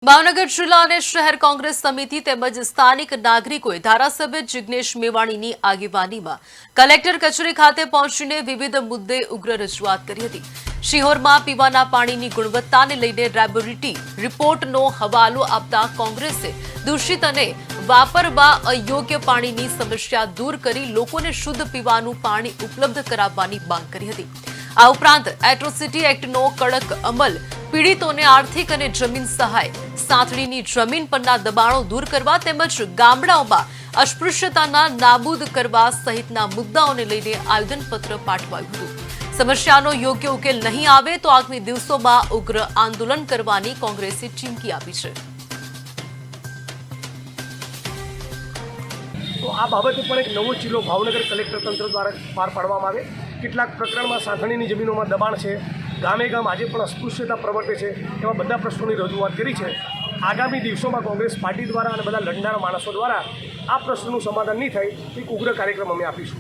ભાવનગર જિલ્લા અને શહેર કોંગ્રેસ સમિતિ તેમજ સ્થાનિક નાગરિકોએ ધારાસભ્ય જિગ્નેશ મેવાણીની આગેવાનીમાં કલેક્ટર કચેરી ખાતે પહોંચીને વિવિધ મુદ્દે ઉગ્ર રજૂઆત કરી હતી। શિહોરમાં પીવાના પાણીની ગુણવત્તાને લઈને લેબોરેટરી રિપોર્ટનો હવાલો આપતા કોંગ્રેસે દૂષિત અને વાપરવા અયોગ્ય પાણીની સમસ્યા દૂર કરી લોકોને શુદ્ધ પીવાનું પાણી ઉપલબ્ધ કરાવવાની માંગ કરી હતી। આ ઉપરાંત એટ્રોસિટી એક્ટનો કડક અમલ, પીડિતોને આર્થિક અને જમીન સહાય, સાંથળીની જમીન પરના દબાણો દૂર કરવા તેમજ ગામડાઓમાં અસ્પૃશ્યતાના નાબૂદ કરવા સહિતના મુદ્દાઓને લઈને આવેદનપત્ર પાઠવાયું હતું। સમસ્યાનો યોગ્ય ઉકેલ નહીં આવે તો આગામી દિવસોમાં ઉગ્ર આંદોલન કરવાની કોંગ્રેસે ચીમકી આપી છે। તો આ બાબતે પણ એક નવો ચીલો ભાવનગર કલેક્ટર તંત્ર દ્વારા પાર પાડવામાં આવે। કેટલાક પ્રકરણમાં સાંથણીની જમીનોમાં દબાણ છે, ગામે ગામ આજે પણ અસ્પૃશ્યતા પ્રવર્તે છે, એવા બધા પ્રશ્નોની રજૂઆત કરી છે। આગામી દિવસોમાં કોંગ્રેસ પાર્ટી દ્વારા અને બધા લડનારા માણસો દ્વારા આ પ્રશ્નનું સમાધાન નહીં થાય એક ઉગ્ર કાર્યક્રમ અમે આપીશું।